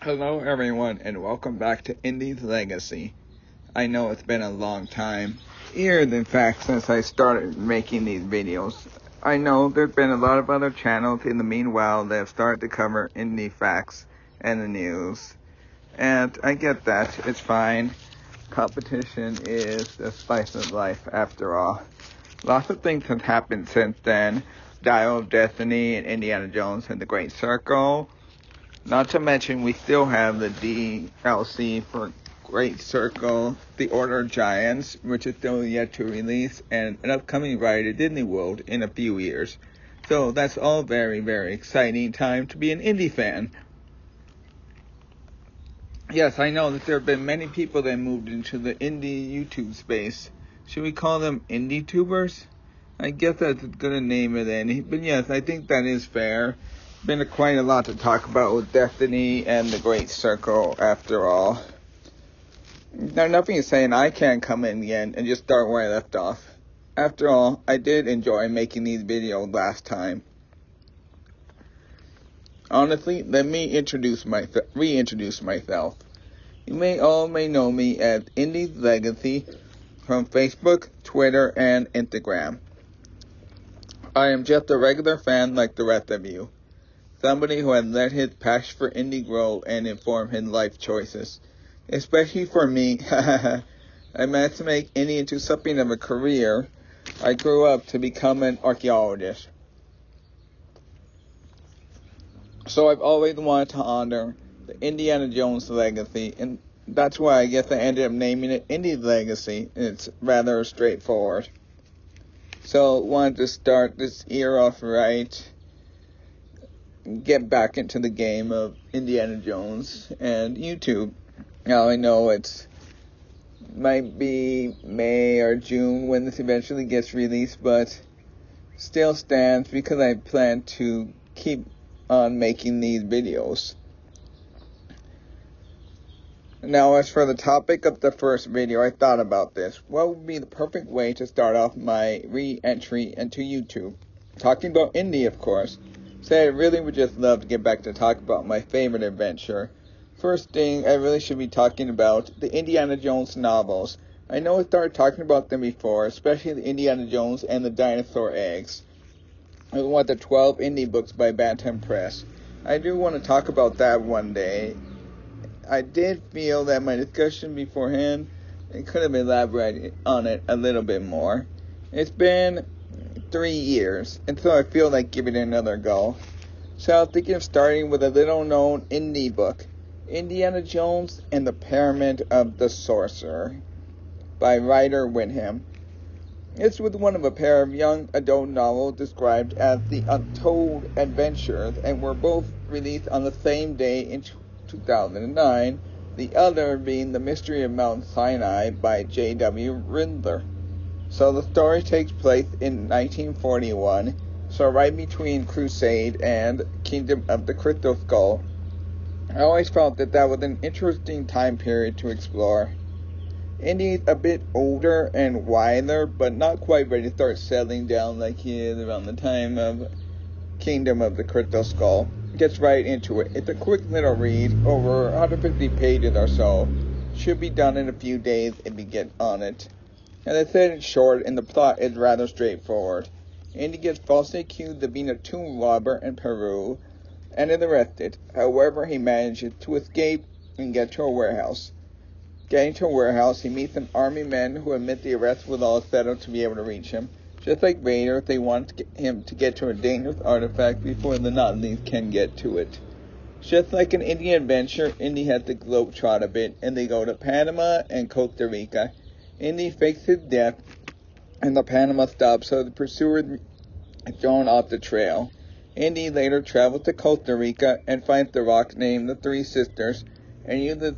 Hello, everyone, and welcome back to Indy's Legacy. I know it's been a long time, years in fact, since I started making these videos. I know there's been a lot of other channels in the meanwhile that have started to cover Indy facts and the news. And I get that, it's fine. Competition is the spice of life after all. Lots of things have happened since then. Dial of Destiny and Indiana Jones and the Great Circle. Not to mention, we still have the DLC for Great Circle, The Order of Giants, which is still yet to release, and an upcoming ride at Disney World in a few years. So that's all very, very exciting time to be an indie fan. Yes, I know that there have been many people that moved into the indie YouTube space. Should we call them indie tubers? I guess that's as good a name as any. But yes, I think that is fair. Been quite a lot to talk about with Destiny and the Great Circle after all. Now, nothing is saying I can't come in again and just start where I left off. After all, I did enjoy making these videos last time. Honestly, let me reintroduce myself. You may know me as Indy's Legacy from Facebook, Twitter, and Instagram. I am just a regular fan like the rest of you. Somebody who has let his passion for indie grow and inform his life choices. Especially for me, I managed to make indie into something of a career. I grew up to become an archaeologist. So I've always wanted to honor the Indiana Jones legacy, and that's why I guess I ended up naming it Indy's Legacy. It's rather straightforward. So wanted to start this year off right. Get back into the game of Indiana Jones and YouTube. Now I know it might be May or June when this eventually gets released, but still stands because I plan to keep on making these videos. Now, as for the topic of the first video, I thought about this. What would be the perfect way to start off my re-entry into YouTube? Talking about Indy, of course. So I really would just love to get back to talk about my favorite adventure. First thing, I really should be talking about the Indiana Jones novels. I know I started talking about them before, especially the Indiana Jones and the Dinosaur Eggs. I want the 12 indie books by Bantam Press. I do want to talk about that one day. I did feel that my discussion beforehand, I could have elaborated on it a little bit more. It's been 3 years, and so I feel like giving it another go. So I was thinking of starting with a little known indie book, Indiana Jones and the Pyramid of the Sorcerer, by Ryder Wyndham. It's with one of a pair of young adult novels described as the Untold Adventures, and were both released on the same day in 2009, the other being The Mystery of Mount Sinai by J.W. Rindler. So the story takes place in 1941, so right between Crusade and Kingdom of the Crystal Skull. I always felt that was an interesting time period to explore. Indy's a bit older and wiser, but not quite ready to start settling down like he is around the time of Kingdom of the Crystal Skull. Gets right into it. It's a quick little read, over 150 pages or so. Should be done in a few days if you get on it. As I said, it's short, and the plot is rather straightforward. Indy gets falsely accused of being a tomb robber in Peru, and is arrested. However, he manages to escape and get to a warehouse. Getting to a warehouse, he meets some army men who admit the arrest was all settled to be able to reach him. Just like Vader, they want him to get to a dangerous artifact before the Nazis can get to it. Just like an Indian adventure, Indy has to globetrot a bit, and they go to Panama and Costa Rica. Indy fakes his death, and the Panama stops, so the pursuer is thrown off the trail. Indy later travels to Costa Rica and finds the rock named the Three Sisters, and uses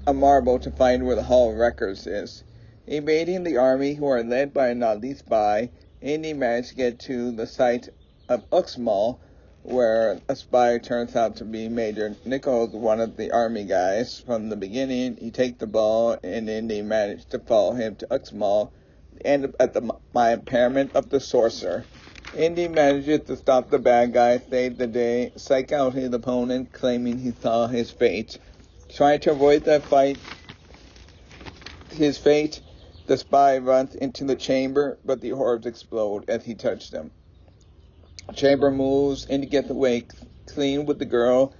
a marble to find where the Hall of Records is. Evading the army, who are led by a Nazi spy, Indy managed to get to the site of Uxmal, where a spy turns out to be Major Nichols, one of the army guys. From the beginning, he takes the ball, and Indy managed to follow him to Uxmal, and at the Pyramid of the Sorcerer. Indy manages to stop the bad guy, save the day, psych out his opponent, claiming he saw his fate. Trying to avoid his fate, the spy runs into the chamber, but the orbs explode as he touches them. Chamber moves, Indy gets away clean with the girl,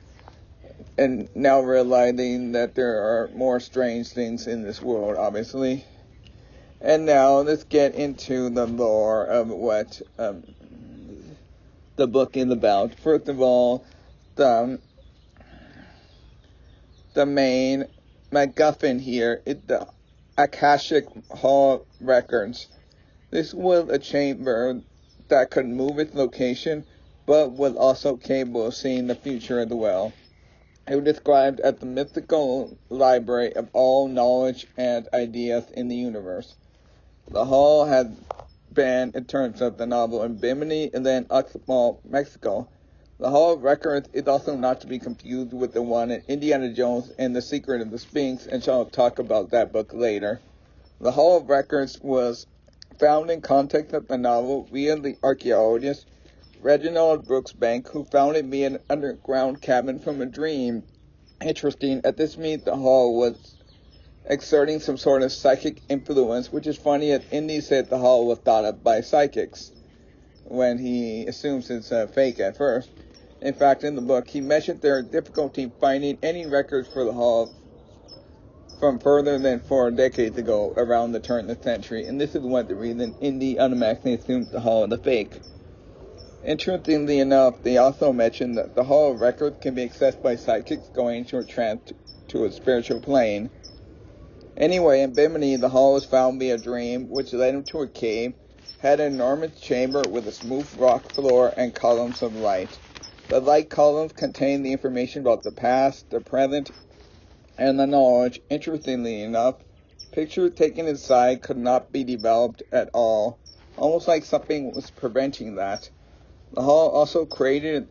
and now realizing that there are more strange things in this world, obviously. And now let's get into the lore of what the book is about. First of all, the main MacGuffin here is the Akashic Hall records. This was a chamber that could move its location, but was also capable of seeing the future as well. It was described as the mystical library of all knowledge and ideas in the universe. The hall had been, in terms of the novel, in Bimini and then Uxmal, Mexico. The Hall of Records is also not to be confused with the one in Indiana Jones and the Secret of the Sphinx, and shall talk about that book later. The Hall of Records was found in context of the novel via the archaeologist Reginald Brooksbank, who found it via an underground cabin from a dream. Interesting, at this meet the hall was exerting some sort of psychic influence, which is funny as Indy said the hall was thought up by psychics, when he assumes it's fake at first. In fact, in the book, he mentioned their difficulty finding any records for the hall from further than 4 decades ago, around the turn of the century, and this is one of the reasons Indy automatically assumes the hall is a fake. Interestingly enough, they also mentioned that the Hall of Records can be accessed by psychics going into a trance to a spiritual plane. Anyway, in Bimini, the hall was found via a dream, which led him to a cave, had an enormous chamber with a smooth rock floor and columns of light. The light columns contained the information about the past, the present, and the knowledge. Interestingly enough, pictures taken inside could not be developed at all, almost like something was preventing that. The hall also created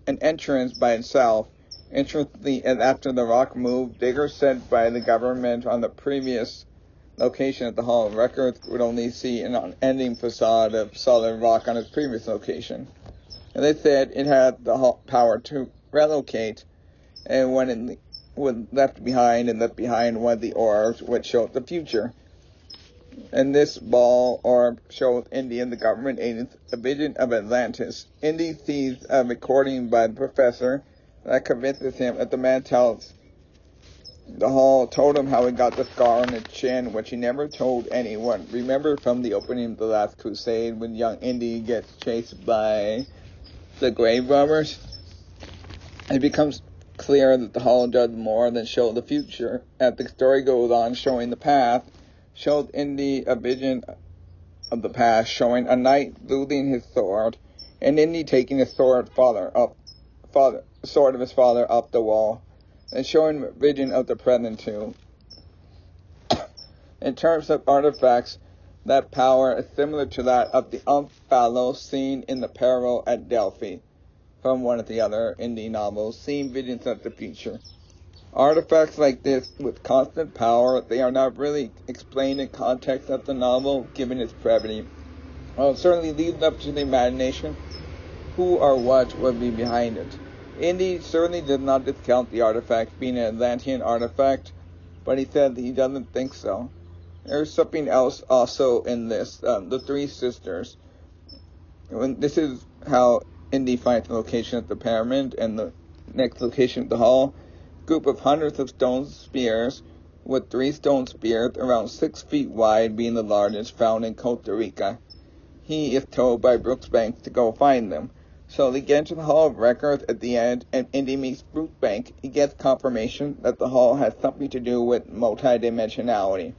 an entrance by itself. Interestingly, and after the rock moved, diggers said by the government on the previous location at the Hall of Records would only see an unending facade of solid rock on its previous location. And they said it had the power to relocate, and when it was left behind one of the orbs, which showed the future. And this ball orb shows Indy and the government agents a vision of Atlantis. Indy sees a recording by the professor that convinces him that the man tells the hall told him how he got the scar on his chin, which he never told anyone. Remember from the opening of The Last Crusade when young Indy gets chased by the grave robbers? It becomes clear that the hall does more than show the future. As the story goes on, showing the past, shows Indy a vision of the past, showing a knight losing his sword, and Indy taking his sword of his father up the wall, and showing a vision of the present too. In terms of artifacts, that power is similar to that of the Omphalos seen in the Peril at Delphi, from one of the other Indy novels, seeing visions of the future. Artifacts like this, with constant power, they are not really explained in context of the novel, given its brevity. While it certainly leaves up to the imagination who or what would be behind it. Indy certainly did not discount the artifact being an Atlantean artifact, but he said that he doesn't think so. There's something else also in this, the three sisters. This is how Indy finds the location of the pyramid and the next location of the hall. Group of hundreds of stone spears, with 3 stone spears around 6 feet wide being the largest, found in Costa Rica. He is told by Brooksbank to go find them. So they get into the Hall of Records at the end, and Indy meets Brooksbank. He gets confirmation that the hall has something to do with multidimensionality,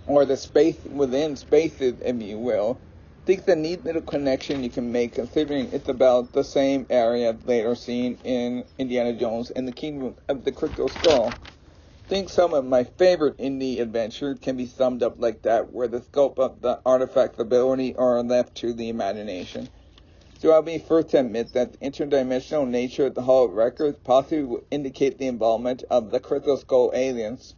or the space within spaces, if you will. I think the neat little connection you can make, considering it's about the same area later seen in Indiana Jones and the Kingdom of the Crystal Skull. I think some of my favorite Indy adventures can be summed up like that, where the scope of the artifact's ability are left to the imagination. So I'll be first to admit that the interdimensional nature of the Hall of Records possibly would indicate the involvement of the Crystal Skull aliens.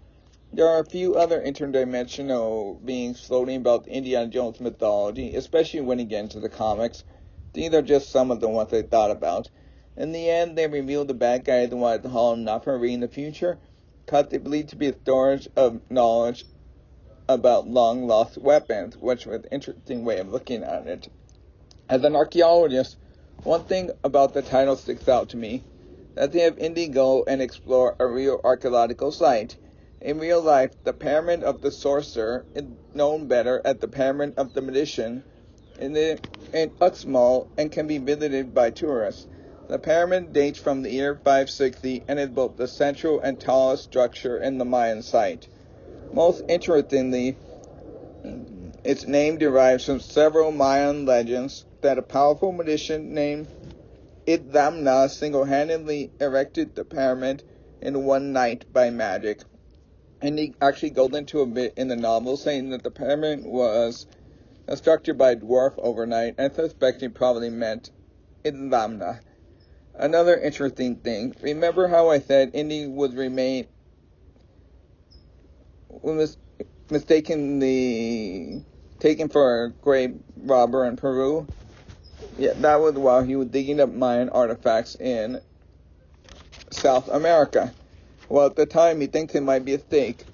There are a few other interdimensional beings floating about the Indiana Jones mythology, especially when you get into the comics. These are just some of the ones I thought about. In the end, they revealed the bad guy that wanted the Hall not for reading the future, because they believed to be a storage of knowledge about long-lost weapons, which was an interesting way of looking at it. As an archaeologist, one thing about the title sticks out to me, that they have Indy go and explore a real archaeological site. In real life, the pyramid of the Sorcerer is known better as the pyramid of the Magician in Uxmal and can be visited by tourists. The pyramid dates from the year 560 and is both the central and tallest structure in the Mayan site. Most interestingly, its name derives from several Mayan legends that a powerful magician named Idamna single-handedly erected the pyramid in one night by magic. And he actually goes into a bit in the novel saying that the pyramid was constructed by a dwarf overnight, and I suspect he probably meant Idamna. Another interesting thing, remember how I said Indy was mistakenly taken for a grave robber in Peru? Yeah, that was while he was digging up Mayan artifacts in South America. Well, at the time, he thinks it might be a stake.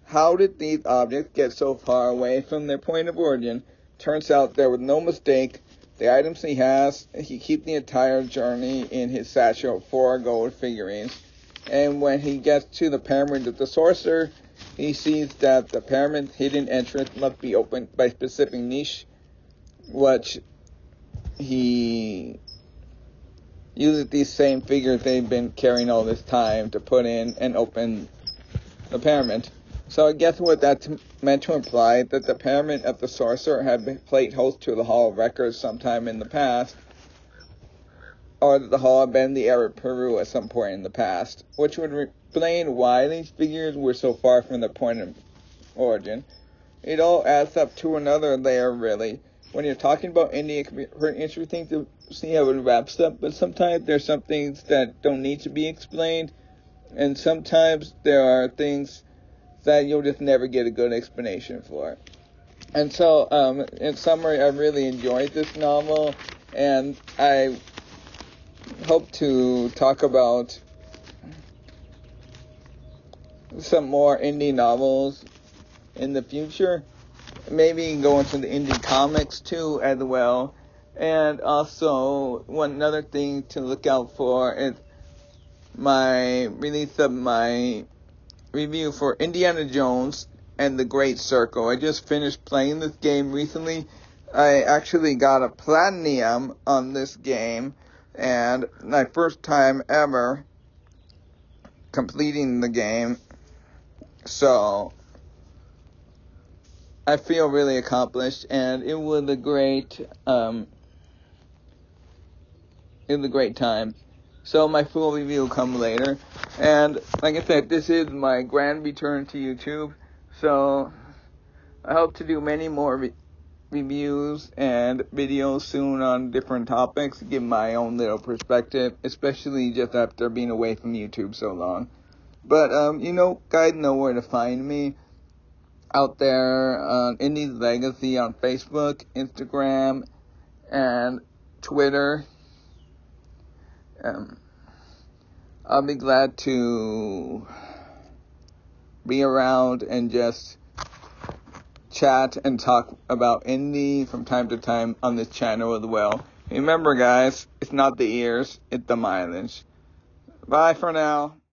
How did these objects get so far away from their point of origin? Turns out there was no mistake. The items he keeps the entire journey in his satchel of 4 gold figurines. And when he gets to the pyramid of the Sorcerer, he sees that the pyramid's hidden entrance must be opened by a specific niche, which he uses these same figures they've been carrying all this time to put in and open the pyramid. So I guess what that's meant to imply, that the pyramid of the Sorcerer had played host to the Hall of Records sometime in the past, or that the Hall had been in the era of Peru at some point in the past, which would explain why these figures were so far from their point of origin. It all adds up to another layer, really. When you're talking about Indy, it can be very interesting to see how it wraps up, but sometimes there's some things that don't need to be explained, and sometimes there are things that you'll just never get a good explanation for. And so, in summary, I really enjoyed this novel, and I hope to talk about some more indie novels in the future. Maybe go into the indie comics too as well. And also, one another thing to look out for is my release of my review for Indiana Jones and the Great Circle. I just finished playing this game recently. I actually got a platinum on this game, and my first time ever completing the game. So I feel really accomplished, and it was a great time. So my full review will come later. And like I said, this is my grand return to YouTube. So I hope to do many more reviews and videos soon on different topics, give my own little perspective, especially just after being away from YouTube so long. But, guys know where to find me out there on Indy's Legacy on Facebook, Instagram, and Twitter. I'll be glad to be around and just chat and talk about Indy from time to time on this channel as well. Remember, guys, it's not the ears, it's the mileage. Bye for now.